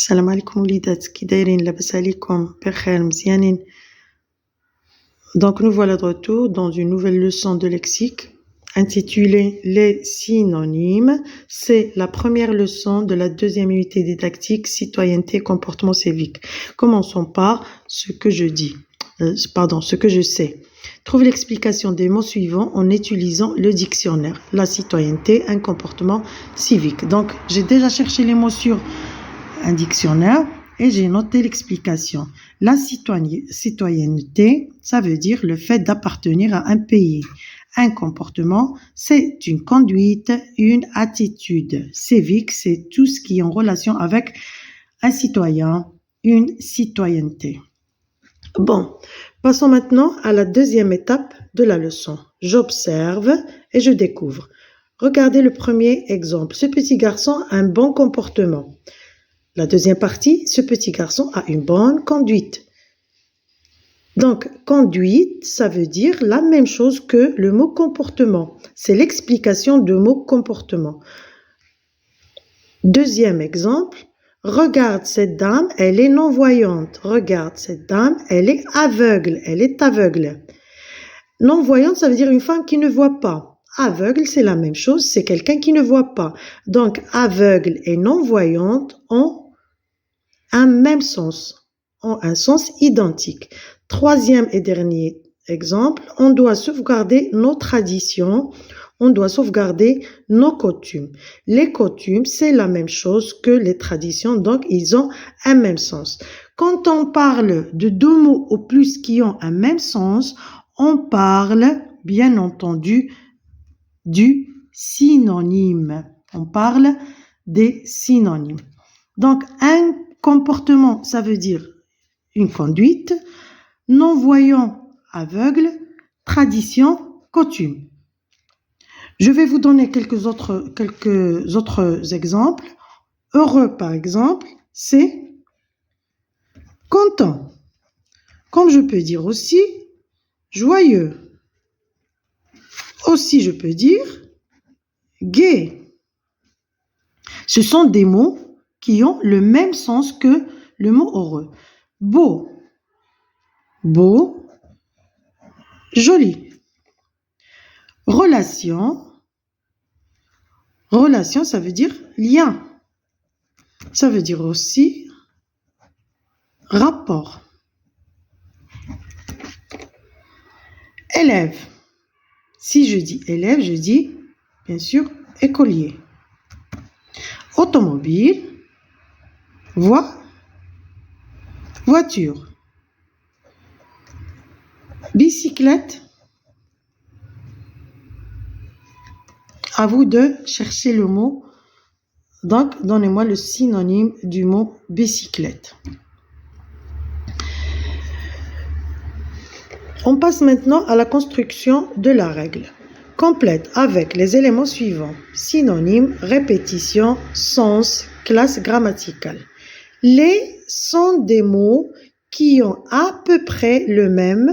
السلام عليكم وليدات كي دايرين لاباس عليكم بخير مزيانين. Donc nous voilà de retour dans une nouvelle leçon de lexique intitulée les synonymes. C'est la première leçon de la deuxième unité didactique citoyenneté comportement civique. Commençons par ce que je dis. Ce que je sais. Trouve l'explication des mots suivants en utilisant le dictionnaire. La citoyenneté, un comportement civique. Donc j'ai déjà cherché les mots sur un dictionnaire et j'ai noté l'explication. La citoyenneté, ça veut dire le fait d'appartenir à un pays. Un comportement, c'est une conduite, une attitude. Civique, c'est tout ce qui est en relation avec un citoyen, une citoyenneté. Bon, passons maintenant à la deuxième étape de la leçon. J'observe et je découvre. Regardez le premier exemple. Ce petit garçon a un bon comportement. La deuxième partie, ce petit garçon a une bonne conduite. Donc, conduite, ça veut dire la même chose que le mot comportement. C'est l'explication du mot comportement. Deuxième exemple, regarde cette dame, elle est non-voyante. Regarde cette dame, elle est aveugle. Elle est aveugle. Non-voyante, ça veut dire une femme qui ne voit pas. Aveugle, c'est la même chose, c'est quelqu'un qui ne voit pas. Donc, aveugle et non-voyante ont un même sens, ont un sens identique. Troisième et dernier exemple, on doit sauvegarder nos traditions, on doit sauvegarder nos coutumes. Les coutumes, c'est la même chose que les traditions, donc ils ont un même sens. Quand on parle de deux mots au plus qui ont un même sens, on parle, bien entendu, du synonyme. On parle des synonymes. Donc, un comportement, ça veut dire une conduite. Non-voyant, aveugle. Tradition, coutume. Je vais vous donner quelques autres exemples. Heureux, par exemple, c'est content. Comme je peux dire aussi, joyeux. Aussi, je peux dire gai. Ce sont des mots qui ont le même sens que le mot heureux. Beau, beau, joli. Relation, relation, ça veut dire lien. Ça veut dire aussi rapport. Élève. Si je dis élève, je dis, bien sûr, écolier. Automobile, voiture. Bicyclette. À vous de chercher le mot. Donc, donnez-moi le synonyme du mot bicyclette. On passe maintenant à la construction de la règle. Complète avec les éléments suivants. Synonyme, répétition, sens, classe grammaticale. Les sont des mots qui ont à peu près le même.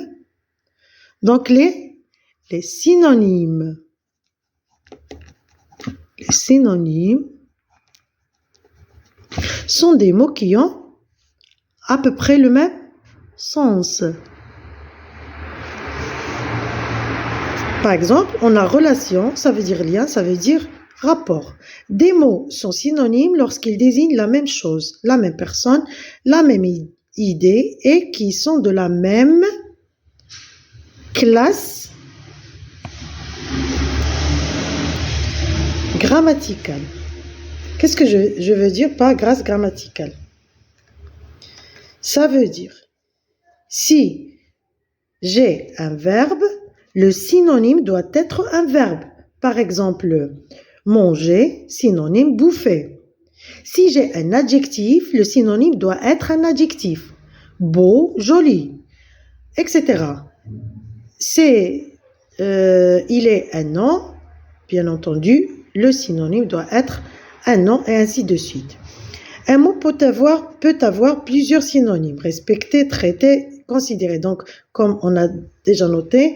Donc, les synonymes. Les synonymes sont des mots qui ont à peu près le même sens. Par exemple, on a relation, ça veut dire lien, ça veut dire rapport. Des mots sont synonymes lorsqu'ils désignent la même chose, la même personne, la même idée et qui sont de la même classe grammaticale. Qu'est-ce que je veux dire par classe grammaticale? Ça veut dire, si j'ai un verbe, le synonyme doit être un verbe. Par exemple, manger, synonyme bouffer. Si j'ai un adjectif, le synonyme doit être un adjectif. Beau, joli, etc. Il est un nom, bien entendu, le synonyme doit être un nom et ainsi de suite. Un mot peut avoir plusieurs synonymes, respecter, traiter, considérer. Donc, comme on a déjà noté,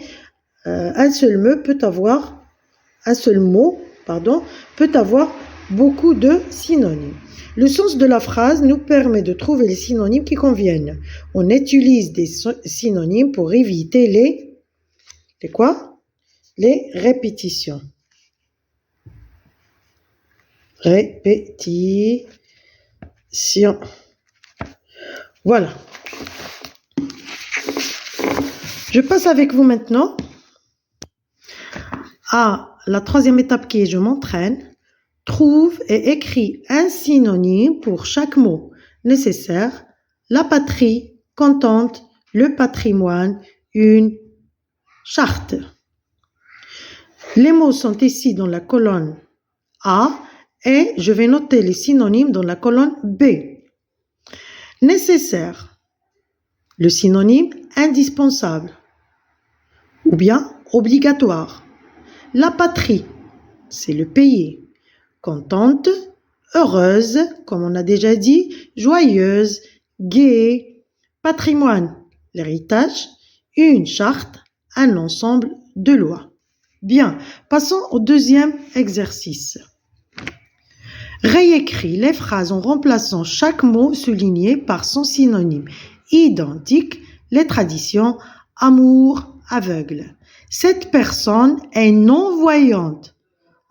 un seul mot peut avoir beaucoup de synonymes. Le sens de la phrase nous permet de trouver les synonymes qui conviennent. On utilise des synonymes pour éviter les quoi? Les répétitions. Répétition. Voilà. Je passe avec vous maintenant à la troisième étape qui est je m'entraîne. Trouve et écris un synonyme pour chaque mot nécessaire. La patrie, contente, le patrimoine, une charte. Les mots sont ici dans la colonne A et je vais noter les synonymes dans la colonne B. Nécessaire, le synonyme indispensable ou bien obligatoire. La patrie, c'est le pays. Contente, heureuse, comme on a déjà dit, joyeuse, gaie. Patrimoine, l'héritage. Une charte, un ensemble de lois. Bien, passons au deuxième exercice. Réécris les phrases en remplaçant chaque mot souligné par son synonyme identique, les traditions, amour, aveugle. Cette personne est non-voyante.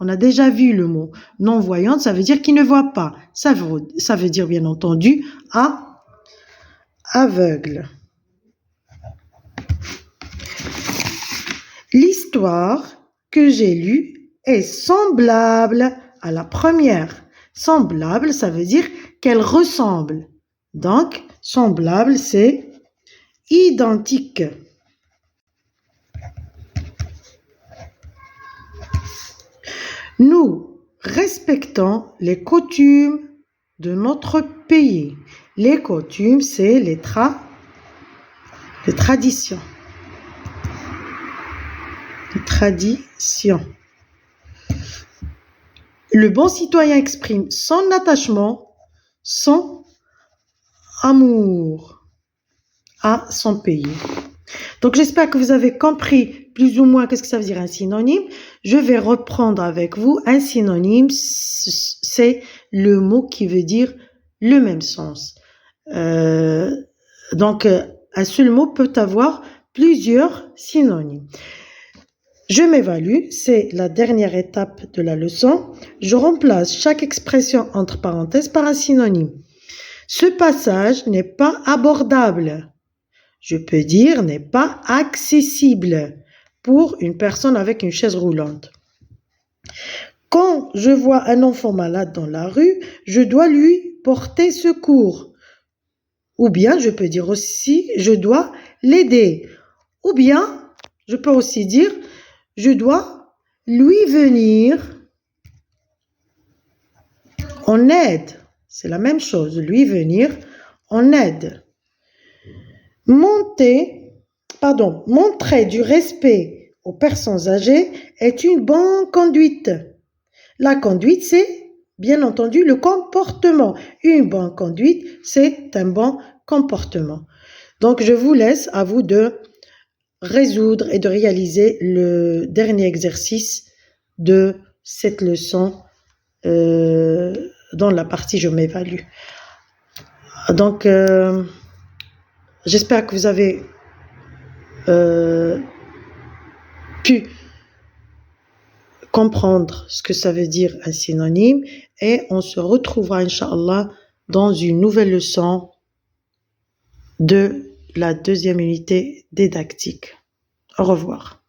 On a déjà vu le mot non-voyante, ça veut dire qu'il ne voit pas. Ça veut dire bien entendu aveugle. L'histoire que j'ai lue est semblable à la première. Semblable, ça veut dire qu'elle ressemble. Donc, semblable, c'est identique. Nous respectons les coutumes de notre pays. Les coutumes, c'est les traditions. Les traditions. Le bon citoyen exprime son attachement, son amour à son pays. Donc, j'espère que vous avez compris plus ou moins qu'est-ce que ça veut dire un synonyme. Je vais reprendre avec vous un synonyme. C'est le mot qui veut dire le même sens. Donc, un seul mot peut avoir plusieurs synonymes. Je m'évalue, c'est la dernière étape de la leçon. Je remplace chaque expression entre parenthèses par un synonyme. Ce passage n'est pas abordable. Je peux dire n'est pas accessible pour une personne avec une chaise roulante. Quand je vois un enfant malade dans la rue, je dois lui porter secours. Ou bien, je peux dire aussi, je dois l'aider. Ou bien, je peux aussi dire, je dois lui venir en aide. C'est la même chose, lui venir en aide. Montrer du respect aux personnes âgées est une bonne conduite. La conduite, c'est bien entendu le comportement. Une bonne conduite, c'est un bon comportement. Donc, je vous laisse à vous de résoudre et de réaliser le dernier exercice de cette leçon dans la partie je m'évalue. Donc, j'espère que vous avez pu comprendre ce que ça veut dire un synonyme et on se retrouvera, Inch'Allah, dans une nouvelle leçon de la deuxième unité didactique. Au revoir.